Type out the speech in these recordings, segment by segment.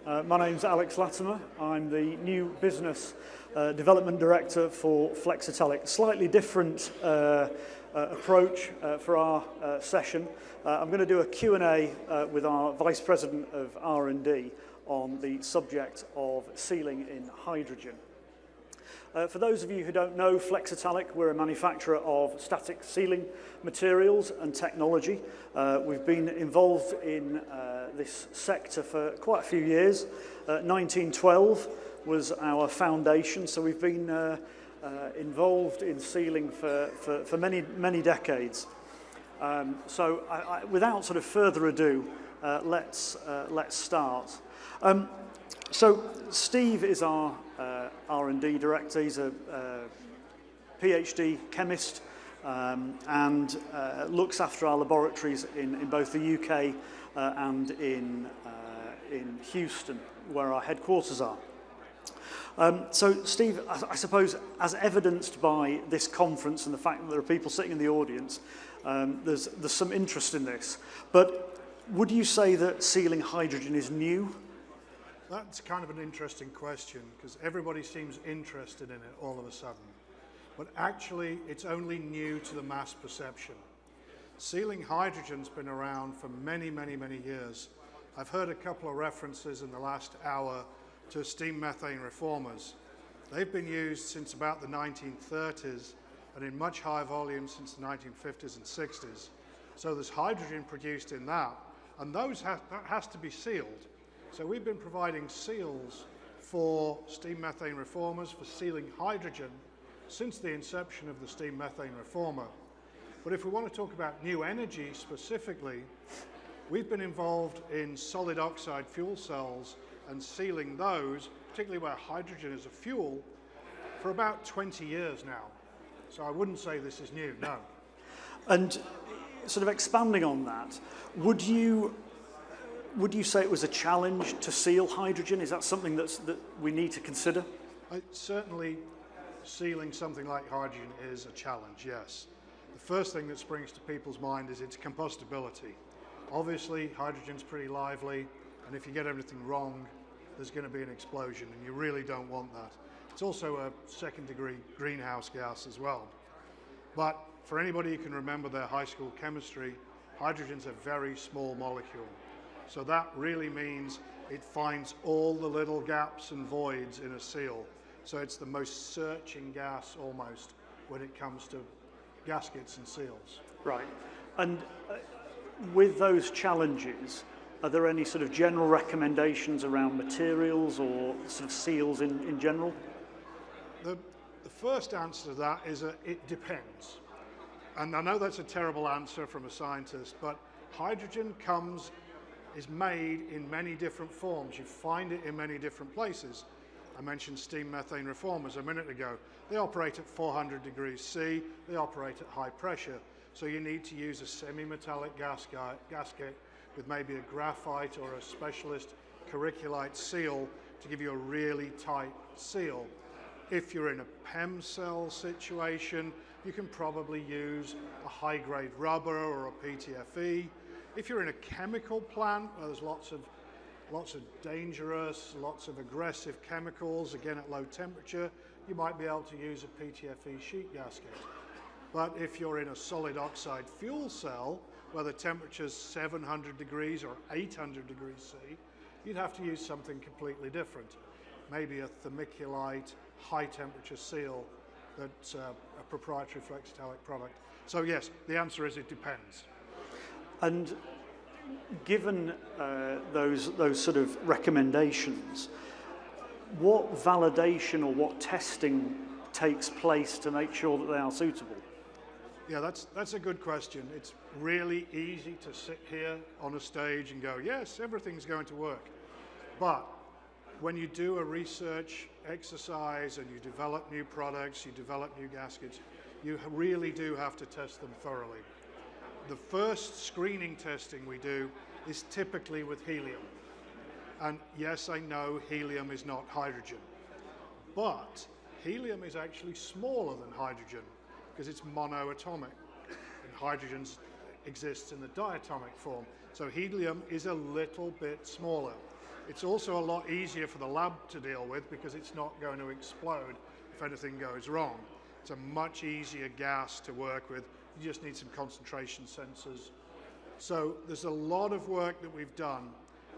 My name's Alex Lattimer. I'm the new business development director for Flexitallic. Slightly different approach for our session. I'm going to do a Q&A with our Vice President of R&D on the subject of sealing in hydrogen. For those of you who don't know Flexitallic, we're a manufacturer of static sealing materials and technology. We've been involved in this sector for quite a few years. 1912 was our foundation, so we've been involved in sealing for many decades. So without sort of further ado, let's start. So Steve is our R&D director. He's a PhD chemist and looks after our laboratories in both the UK and in Houston, where our headquarters are. So Steve, I suppose, as evidenced by this conference and the fact that there are people sitting in the audience, there's some interest in this. But would you say that sealing hydrogen is new? That's kind of an interesting question, because everybody seems interested in it all of a sudden. But actually, it's only new to the mass perception. Sealing hydrogen's been around for many years. I've heard a couple of references in the last hour to steam methane reformers. They've been used since about the 1930s and in much higher volumes since the 1950s and 60s. So there's hydrogen produced in that, and that has to be sealed. So we've been providing seals for steam methane reformers for sealing hydrogen since the inception of the steam methane reformer. But if we want to talk about new energy specifically, we've been involved in solid oxide fuel cells and sealing those, particularly where hydrogen is a fuel, for about 20 years now. So I wouldn't say this is new, no. And sort of expanding on that, would you say it was a challenge to seal hydrogen? Is that something that we need to consider? Certainly, sealing something like hydrogen is a challenge, yes. The first thing that springs to people's mind is its combustibility. Obviously, hydrogen's pretty lively, and if you get everything wrong, there's going to be an explosion, and you really don't want that. It's also a second-degree greenhouse gas as well. But for anybody who can remember their high school chemistry, hydrogen's a very small molecule. So that really means it finds all the little gaps and voids in a seal. So it's the most searching gas almost when it comes to gaskets and seals. Right. And with those challenges, are there any sort of general recommendations around materials or sort of seals in general? The first answer to that is it depends. And I know that's a terrible answer from a scientist, but hydrogen is made in many different forms. You find it in many different places. I mentioned steam methane reformers a minute ago. They operate at 400 degrees C. They operate at high pressure. So you need to use a semi-metallic gasket with maybe a graphite or a specialist curriculite seal to give you a really tight seal. If you're in a PEM cell situation, you can probably use a high-grade rubber or a PTFE. If you're in a chemical plant where there's lots of dangerous, lots of aggressive chemicals, again at low temperature, you might be able to use a PTFE sheet gasket. But if you're in a solid oxide fuel cell where the temperature's 700 degrees or 800 degrees C, you'd have to use something completely different. Maybe a thermiculite high temperature seal that's a proprietary Flexitallic product. So yes, the answer is it depends. And given those sort of recommendations, what validation or what testing takes place to make sure that they are suitable? Yeah, that's a good question. It's really easy to sit here on a stage and go, yes, everything's going to work. But when you do a research exercise and you develop new products, you develop new gaskets, you really do have to test them thoroughly. The first screening testing we do is typically with helium. And yes, I know helium is not hydrogen, but helium is actually smaller than hydrogen because it's monoatomic, and hydrogen exists in the diatomic form. So helium is a little bit smaller. It's also a lot easier for the lab to deal with because it's not going to explode if anything goes wrong. It's a much easier gas to work with. You just need some concentration sensors. So there's a lot of work that we've done.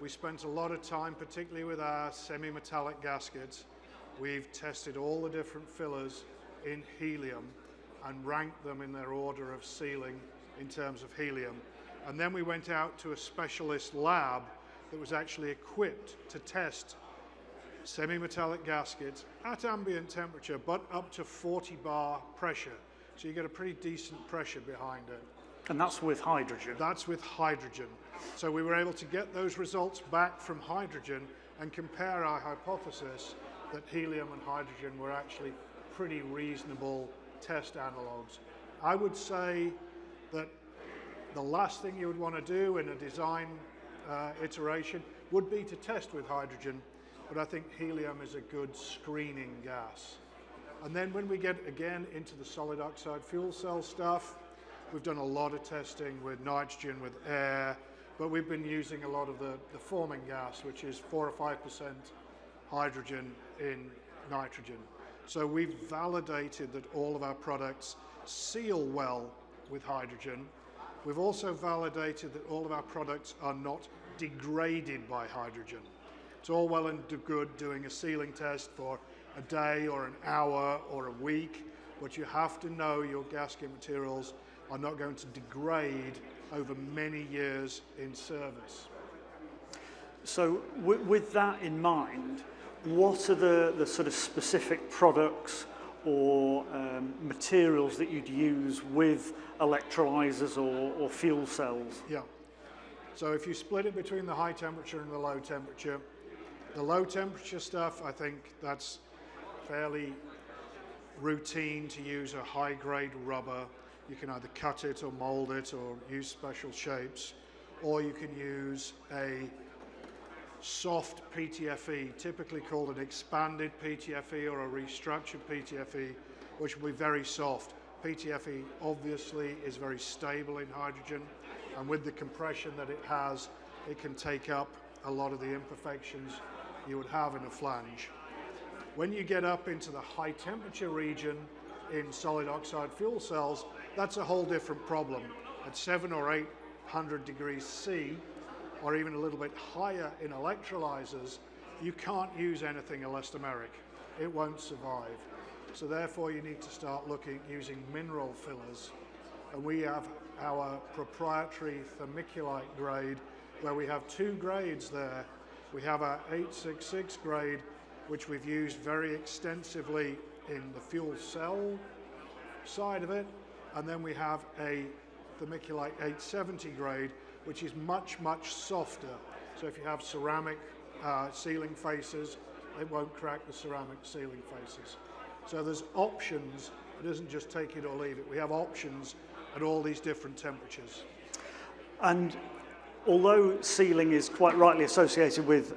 We spent a lot of time, particularly with our semi-metallic gaskets. We've tested all the different fillers in helium and ranked them in their order of sealing in terms of helium. And then we went out to a specialist lab that was actually equipped to test semi-metallic gaskets at ambient temperature, but up to 40 bar pressure. So you get a pretty decent pressure behind it. And that's with hydrogen? That's with hydrogen. So we were able to get those results back from hydrogen and compare our hypothesis that helium and hydrogen were actually pretty reasonable test analogues. I would say that the last thing you would want to do in a design iteration would be to test with hydrogen, but I think helium is a good screening gas. And then when we get again into the solid oxide fuel cell stuff, we've done a lot of testing with nitrogen, with air, but we've been using a lot of the forming gas, which is 4 or 5% hydrogen in nitrogen. So we've validated that all of our products seal well with hydrogen. We've also validated that all of our products are not degraded by hydrogen. It's all well and good doing a sealing test for a day or an hour or a week, but you have to know your gasket materials are not going to degrade over many years in service. So with that in mind, what are the sort of specific products or materials that you'd use with electrolyzers or fuel cells? Yeah. So if you split it between the high temperature and the low temperature stuff, I think that's fairly routine to use a high-grade rubber. You can either cut it or mold it or use special shapes, or you can use a soft PTFE, typically called an expanded PTFE or a restructured PTFE, which will be very soft. PTFE obviously is very stable in hydrogen, and with the compression that it has, it can take up a lot of the imperfections you would have in a flange. When you get up into the high temperature region in solid oxide fuel cells, that's a whole different problem. At 700 or 800 degrees C, or even a little bit higher in electrolyzers, you can't use anything elastomeric. It won't survive. So therefore you need to start looking using mineral fillers. And we have our proprietary vermiculite grade, where we have two grades there. We have our 866 grade, which we've used very extensively in the fuel cell side of it, and then we have a vermiculite 870 grade, which is much, much softer. So if you have ceramic sealing faces, it won't crack the ceramic sealing faces. So there's options. It isn't just take it or leave it. We have options at all these different temperatures. And although sealing is quite rightly associated with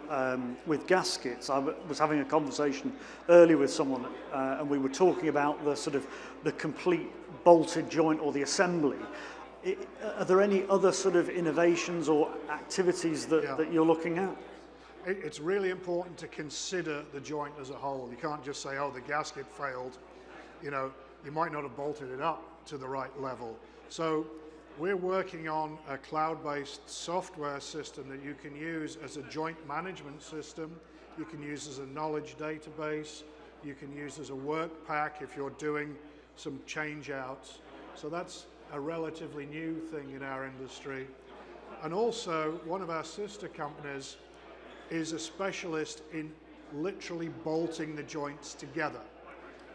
gaskets, I was having a conversation earlier with someone, and we were talking about the sort of the complete bolted joint or the assembly. Are there any other sort of innovations or activities that you're looking at? It's really important to consider the joint as a whole. You can't just say, oh, the gasket failed. You know, you might not have bolted it up to the right level. So we're working on a cloud-based software system that you can use as a joint management system. You can use as a knowledge database. You can use as a work pack if you're doing some change outs. So that's a relatively new thing in our industry. And also, one of our sister companies is a specialist in literally bolting the joints together.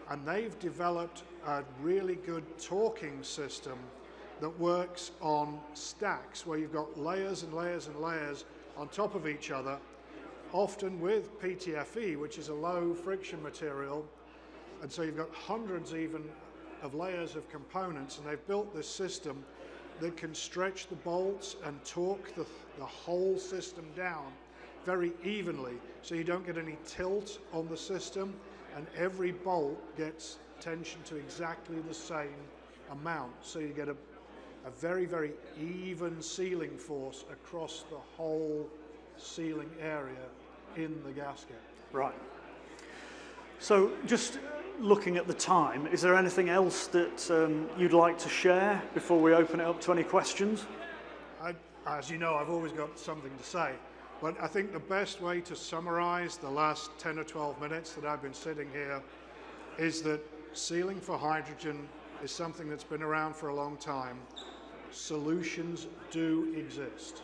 And they've developed a really good torquing system that works on stacks, where you've got layers and layers and layers on top of each other, often with PTFE, which is a low friction material. And so you've got hundreds even of layers of components, and they've built this system that can stretch the bolts and torque the whole system down very evenly, so you don't get any tilt on the system, and every bolt gets tension to exactly the same amount. So you get a very, very even sealing force across the whole sealing area in the gasket. Right. So just looking at the time, is there anything else that you'd like to share before we open it up to any questions? As you know, I've always got something to say, but I think the best way to summarize the last 10 or 12 minutes that I've been sitting here is that sealing for hydrogen is something that's been around for a long time. Solutions do exist.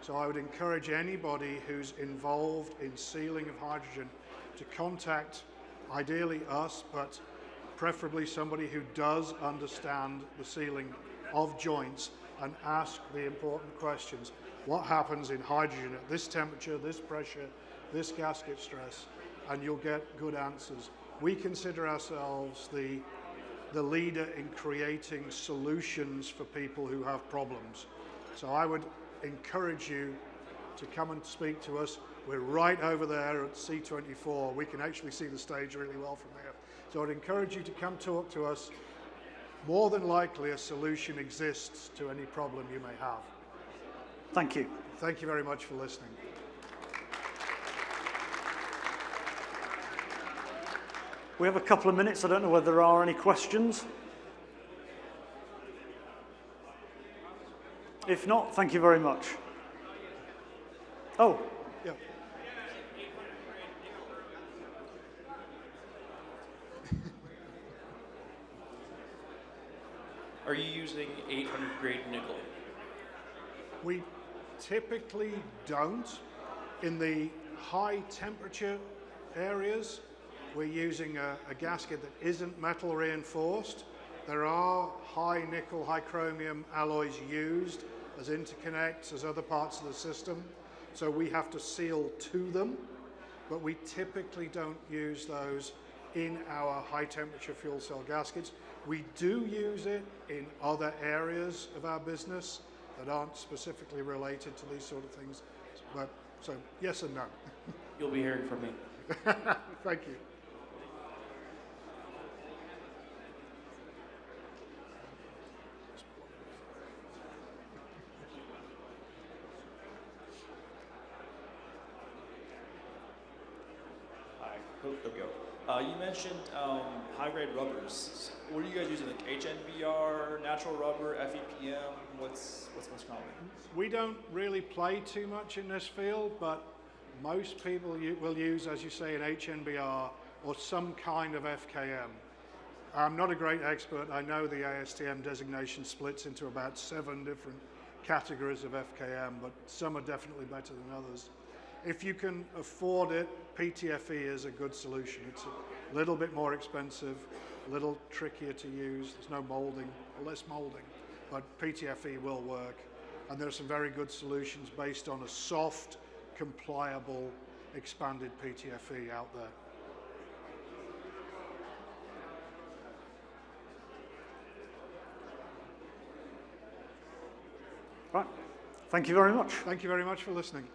So I would encourage anybody who's involved in sealing of hydrogen to contact ideally us, but preferably somebody who does understand the sealing of joints and ask the important questions. What happens in hydrogen at this temperature, this pressure, this gasket stress? And you'll get good answers. We consider ourselves the leader in creating solutions for people who have problems. So I would encourage you to come and speak to us. We're right over there at C24. We can actually see the stage really well from there. So I'd encourage you to come talk to us. More than likely a solution exists to any problem you may have. Thank you. Thank you very much for listening. We have a couple of minutes. I don't know whether there are any questions. If not, thank you very much. Oh. Yeah. Are you using 800 grade nickel? We typically don't. In the high temperature areas, we're using a gasket that isn't metal reinforced. There are high nickel, high chromium alloys used as interconnects, as other parts of the system. So we have to seal to them, but we typically don't use those in our high temperature fuel cell gaskets. We do use it in other areas of our business that aren't specifically related to these sort of things. But so yes and no. You'll be hearing from me. Thank you. Hi. There we go. You mentioned high-grade rubbers. What are you guys using? Like HNBR, natural rubber, FEPM? What's most common? We don't really play too much in this field, but most people will use, as you say, an HNBR or some kind of FKM. I'm not a great expert. I know the ASTM designation splits into about 7 different categories of FKM, but some are definitely better than others. If you can afford it, PTFE is a good solution. It's a little bit more expensive, a little trickier to use. There's no molding, or less molding, but PTFE will work. And there are some very good solutions based on a soft, compliable, expanded PTFE out there. Right. Thank you very much. Thank you very much for listening.